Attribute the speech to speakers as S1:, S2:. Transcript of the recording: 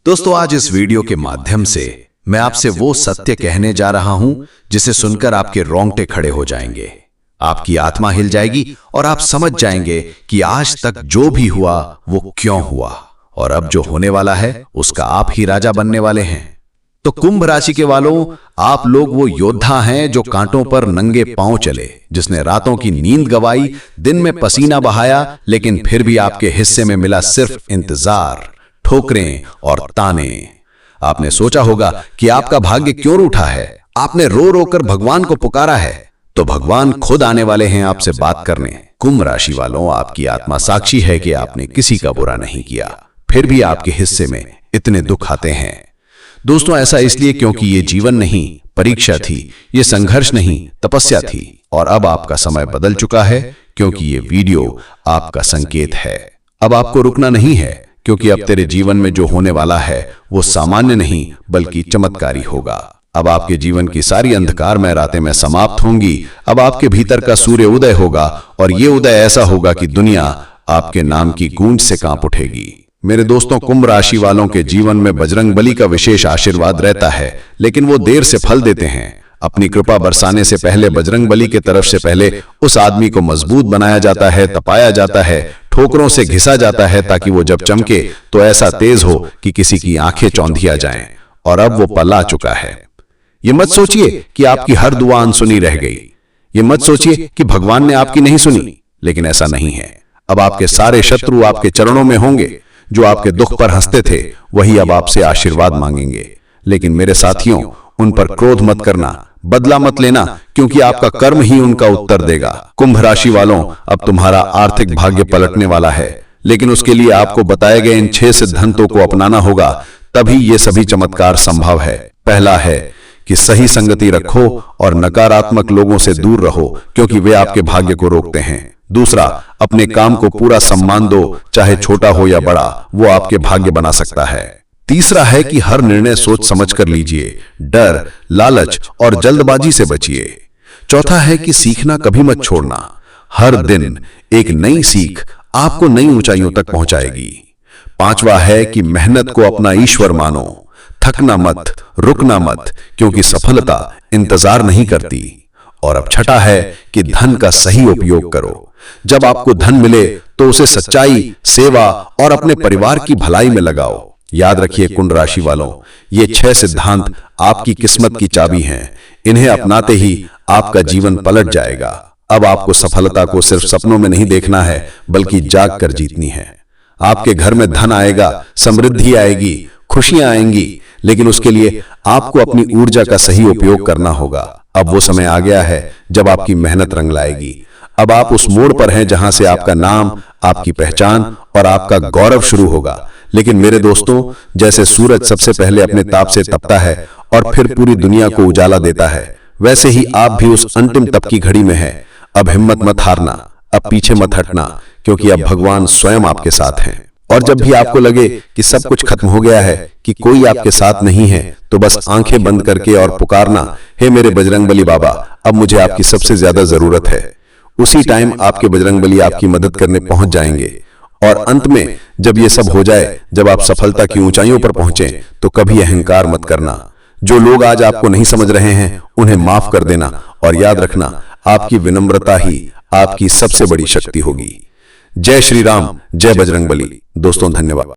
S1: दोस्तों, आज इस वीडियो के माध्यम से मैं आपसे वो सत्य कहने जा रहा हूं जिसे सुनकर आपके रोंगटे खड़े हो जाएंगे, आपकी आत्मा हिल जाएगी और आप समझ जाएंगे कि आज तक जो भी हुआ वो क्यों हुआ और अब जो होने वाला है उसका आप ही राजा बनने वाले हैं। तो कुंभ राशि के वालों, आप लोग वो योद्धा हैं जो कांटों पर नंगे पांव चले, जिसने रातों की नींद गवाई, दिन में पसीना बहाया, लेकिन फिर भी आपके हिस्से में मिला सिर्फ इंतजार, ठोकरें और ताने। आपने सोचा होगा कि आपका भाग्य क्यों रूठा है, आपने रो रो कर भगवान को पुकारा है, तो भगवान खुद आने वाले हैं आपसे बात करने। कुंभ राशि वालों, आपकी आत्मा साक्षी है कि आपने किसी का बुरा नहीं किया, फिर भी आपके हिस्से में इतने दुख आते हैं। दोस्तों, ऐसा इसलिए क्योंकि ये जीवन नहीं, परीक्षा थी, ये संघर्ष नहीं, तपस्या थी, और अब आपका समय बदल चुका है क्योंकि ये वीडियो आपका संकेत है। अब आपको रुकना नहीं है, क्योंकि अब तेरे जीवन में जो होने वाला है वो सामान्य नहीं बल्कि चमत्कारी होगा। अब आपके जीवन की सारी अंधकारमय रातें में समाप्त होंगी। अब आपके भीतर का सूर्य उदय होगा, और ये उदय ऐसा होगा कि दुनिया आपके नाम की गूंज से कांप उठेगी। मेरे दोस्तों, कुंभ राशि वालों के जीवन में बजरंग बली का विशेष आशीर्वाद रहता है, लेकिन वो देर से फल देते हैं। अपनी कृपा बरसाने से पहले बजरंग बली की तरफ से पहले उस आदमी को मजबूत बनाया जाता है, तपाया जाता है, ठोकरों से घिसा जाता है, ताकि वो जब चमके तो ऐसा तेज हो कि किसी की आंखें चौंधिया जाएं। और अब वो पल आ चुका है। ये मत सोचिए कि आपकी हर दुआ अनसुनी रह गई, ये मत सोचिए कि भगवान ने आपकी नहीं सुनी, लेकिन ऐसा नहीं है। अब आपके सारे शत्रु आपके चरणों में होंगे। जो आपके दुख पर हंसते थे वही अब आपसे आशीर्वाद मांगेंगे। लेकिन मेरे साथियों, उन पर क्रोध मत करना, बदला मत लेना, क्योंकि आपका कर्म ही उनका उत्तर देगा। कुंभ राशि वालों, अब तुम्हारा आर्थिक भाग्य पलटने वाला है, लेकिन उसके लिए आपको बताए गए इन 6 सिद्धांतों को अपनाना होगा, तभी ये सभी चमत्कार संभव है। पहला है कि सही संगति रखो और नकारात्मक लोगों से दूर रहो, क्योंकि वे आपके भाग्य को रोकते हैं। दूसरा, अपने काम को पूरा सम्मान दो, चाहे छोटा हो या बड़ा, वो आपके भाग्य बना सकता है। तीसरा है कि हर निर्णय सोच समझ कर लीजिए, डर, लालच और जल्दबाजी से बचिए। चौथा है कि सीखना कभी मत छोड़ना, हर दिन एक नई सीख आपको नई ऊंचाइयों तक पहुंचाएगी। पांचवा है कि मेहनत को अपना ईश्वर मानो, थकना मत, रुकना मत, क्योंकि सफलता इंतजार नहीं करती। और अब छठा है कि धन का सही उपयोग करो। जब आपको धन मिले तो उसे सच्चाई, सेवा और अपने परिवार की भलाई में लगाओ। याद रखिए कुंभ राशि वालों, ये 6 सिद्धांत आपकी किस्मत की चाबी हैं। इन्हें अपनाते ही आपका जीवन पलट जाएगा। अब आपको सफलता को सिर्फ सपनों में नहीं देखना है, बल्कि जाग कर जीतनी है। आपके घर में धन आएगा, समृद्धि आएगी, खुशियां आएंगी, लेकिन उसके लिए आपको अपनी ऊर्जा का सही उपयोग करना होगा। अब वो समय आ गया है जब आपकी मेहनत रंग लाएगी। अब आप उस मोड़ पर हैं जहां से आपका नाम, आपकी पहचान और आपका गौरव शुरू होगा। लेकिन मेरे दोस्तों, जैसे सूरज सबसे पहले अपने ताप से तपता है और फिर पूरी दुनिया को उजाला देता है, वैसे ही आप भी उस अंतिम तप की घड़ी में हैं। अब हिम्मत मत हारना, अब पीछे मत हटना, क्योंकि अब भगवान स्वयं आपके साथ हैं। और जब भी आपको लगे कि सब कुछ खत्म हो गया है, कि कोई आपके साथ नहीं है, तो बस आंखें बंद करके और पुकारना, हे मेरे बजरंग बली बाबा, अब मुझे आपकी सबसे ज्यादा जरूरत है। उसी टाइम आपके बजरंग बली आपकी मदद करने पहुंच जाएंगे। और अंत में जब ये सब हो जाए, जब आप सफलता की ऊंचाइयों पर पहुंचे, तो कभी अहंकार मत करना। जो लोग आज आपको नहीं समझ रहे हैं उन्हें माफ कर देना, और याद रखना, आपकी विनम्रता ही आपकी सबसे बड़ी शक्ति होगी। जय श्री राम, जय बजरंग बली। दोस्तों, धन्यवाद।